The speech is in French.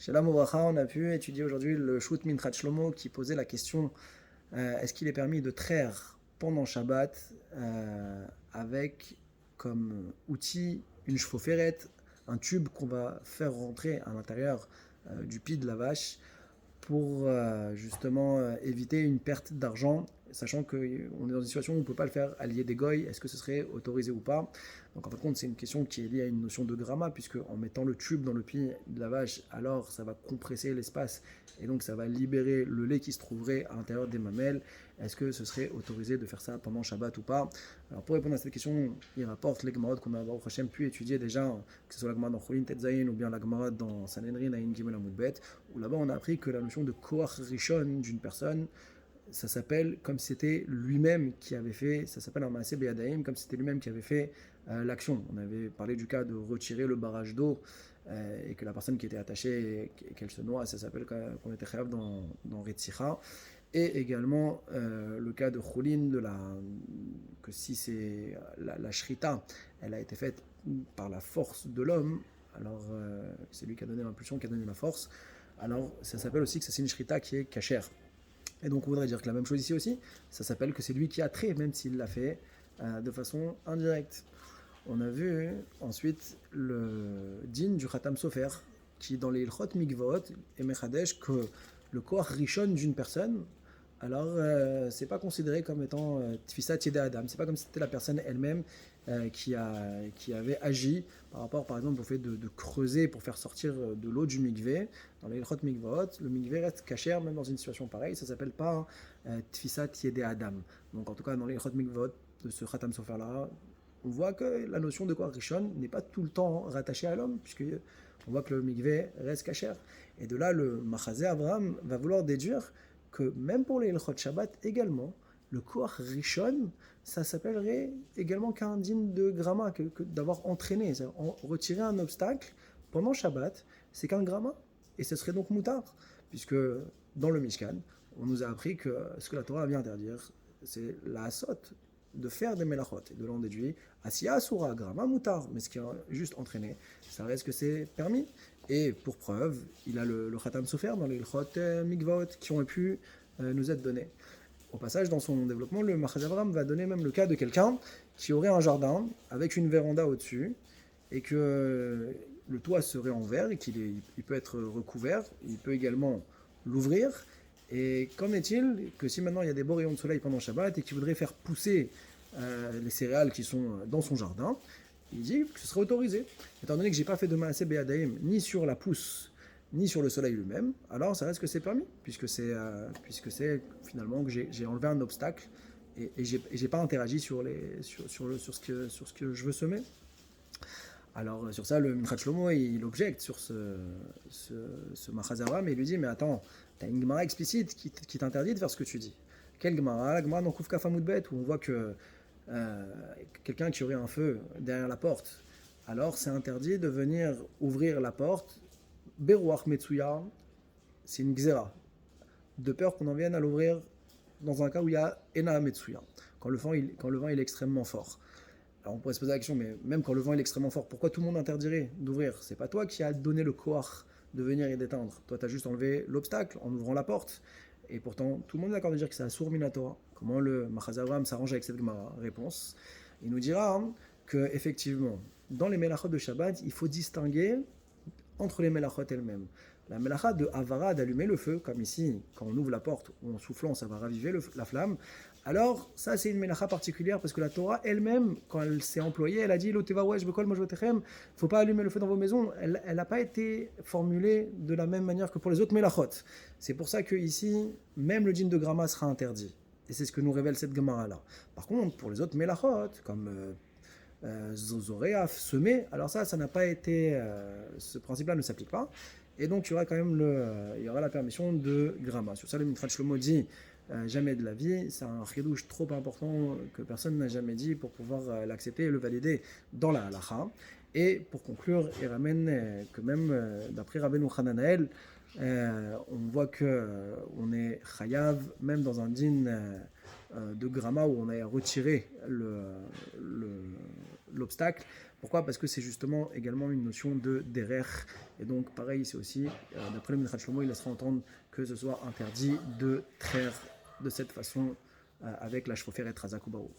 Shalom Obracha, on a pu étudier aujourd'hui le Shoot Minchat Shlomo qui posait la question est-ce qu'il est permis de traire pendant Shabbat avec comme outil une chevaux-ferrette, un tube qu'on va faire rentrer à l'intérieur du pied de la vache pour justement éviter une perte d'argent, sachant qu'on est dans une situation où on ne peut pas le faire allier des goy, est-ce que ce serait autorisé ou pas? Donc en fin de compte, c'est une question qui est liée à une notion de gramma, puisque en mettant le tube dans le pied de la vache, alors ça va compresser l'espace et donc ça va libérer le lait qui se trouverait à l'intérieur des mamelles. Est-ce que ce serait autorisé de faire ça pendant Shabbat ou pas? Alors pour répondre à cette question, il rapporte les Gemarot qu'on a Baruch Hashem pu étudier déjà, que ce soit la Gemara dans Cholin Tetzayin ou bien la Gemara dans Sanhedrin Ayin Gimel Amud Bet, où là-bas on a appris que la notion de Koach Rishon d'une personne, ça s'appelle comme si c'était lui-même qui avait fait, ça s'appelle un Maaseh Beyadaim, comme si c'était lui-même qui avait fait l'action. On avait parlé du cas de retirer le barrage d'eau et que la personne qui était attachée et qu'elle se noie, ça s'appelle qu'on était chayav dans Retzicha. Et également le cas de Choulin, que si c'est la shrita, elle a été faite par la force de l'homme, alors c'est lui qui a donné l'impulsion, qui a donné la force, alors ça s'appelle aussi que c'est une shrita qui est cachère. Et donc on voudrait dire que la même chose ici aussi, ça s'appelle que c'est lui qui a trait, même s'il l'a fait de façon indirecte. On a vu ensuite le din du Khatam Sofer, qui dans les Ilchot Mikvot et Mechadesh, que le corps rishon d'une personne, alors c'est pas considéré comme étant Tfisat Yedei Adam, c'est pas comme si c'était la personne elle-même qui avait agi par rapport par exemple au fait de creuser pour faire sortir de l'eau du mikvé. Dans les Ilchot Mikvot, le mikvé reste kasher même dans une situation pareille, ça s'appelle pas Tfisat Yedei Adam. Donc en tout cas dans les Ilchot Mikvot de ce Khatam Sofer là, on voit que la notion de quoi Rishon n'est pas tout le temps rattachée à l'homme, puisque on voit que le mikvé reste kasher. Et de là, le Machazé Abraham va vouloir déduire que même pour les Ilchot Shabbat également, le Koach Rishon, ça s'appellerait également qu'un digne de gramma, que d'avoir entraîné, retirer un obstacle pendant Shabbat, c'est qu'un gramma, et ce serait donc moutard, puisque dans le Mishkan, on nous a appris que ce que la Torah vient interdire, c'est la asot, de faire des melachot, et de l'en déduit, asiya asura, gramma moutar, mais ce qui est juste entraîné, ça reste que c'est permis. Et pour preuve, il a le Khatam Sofer dans les Ilchot Mikvot qui ont pu nous être donnés. Au passage, dans son développement, le Machaz Avraham va donner même le cas de quelqu'un qui aurait un jardin avec une véranda au-dessus et que le toit serait en verre et il peut être recouvert, il peut également l'ouvrir. Et qu'en est-il que si maintenant il y a des beaux rayons de soleil pendant Shabbat et qu'il voudrait faire pousser les céréales qui sont dans son jardin, il dit que ce serait autorisé. Étant donné que j'ai pas fait de Maaseh Beyadaim ni sur la pousse, ni sur le soleil lui-même, alors ça reste que c'est permis, puisque c'est finalement que j'ai enlevé un obstacle et j'ai pas interagi sur ce que je veux semer. Alors sur ça, le Minchat Shlomo, il objecte sur ce Machaz Avraham et il lui dit mais attends, t'as une Gemara explicite qui t'interdit de faire ce que tu dis. Quelle Gemara? La Gemara dans Kuf Kaf Amud Bet, où on voit que quelqu'un qui aurait un feu derrière la porte, alors c'est interdit de venir ouvrir la porte. Beruach Metsuya, c'est une Xéra, de peur qu'on en vienne à l'ouvrir dans un cas où il y a Ena Metsuya, quand le vent il est extrêmement fort. Alors on pourrait se poser la question, mais même quand le vent est extrêmement fort, pourquoi tout le monde interdirait d'ouvrir? C'est pas toi qui as donné le koach de venir et d'éteindre. Toi, tu as juste enlevé l'obstacle en ouvrant la porte. Et pourtant, tout le monde est d'accord de dire que c'est Asur Minatora. Comment le Machaz Avraham s'arrange avec cette Gemara? Réponse. Il nous dira que effectivement, dans les Melachot de Shabbat, il faut distinguer entre les Melachot elles-mêmes. La Melacha de Havara, d'allumer le feu, comme ici, quand on ouvre la porte ou en soufflant, ça va raviver la flamme. Alors, ça, c'est une Melacha particulière parce que la Torah elle-même, quand elle s'est employée, elle a dit L'oteva wesh bekol mojvotechem, il ne faut pas allumer le feu dans vos maisons. Elle n'a pas été formulée de la même manière que pour les autres Melachot. C'est pour ça que ici, même le djinn de Gramma sera interdit. Et c'est ce que nous révèle cette Gemara-là. Par contre, pour les autres Melachot, comme Zoréaf, semer, alors ça n'a pas été. Ce principe-là ne s'applique pas. Et donc, il y aura quand même il y aura la permission de Gramma. Sur ça, le Minchat Shlomo dit jamais de la vie. C'est un chidouche trop important que personne n'a jamais dit pour pouvoir l'accepter et le valider dans la halacha. Et pour conclure, il ramène que même d'après Rabbeinu Hananael, on voit qu'on est chayav, même dans un din de Gramma où on a retiré l'obstacle, Pourquoi? Parce que c'est justement également une notion de derer. Et donc, pareil, c'est aussi, d'après le Minchad Shlomo, il laissera entendre que ce soit interdit de traire de cette façon avec la shoferet razak ou baour.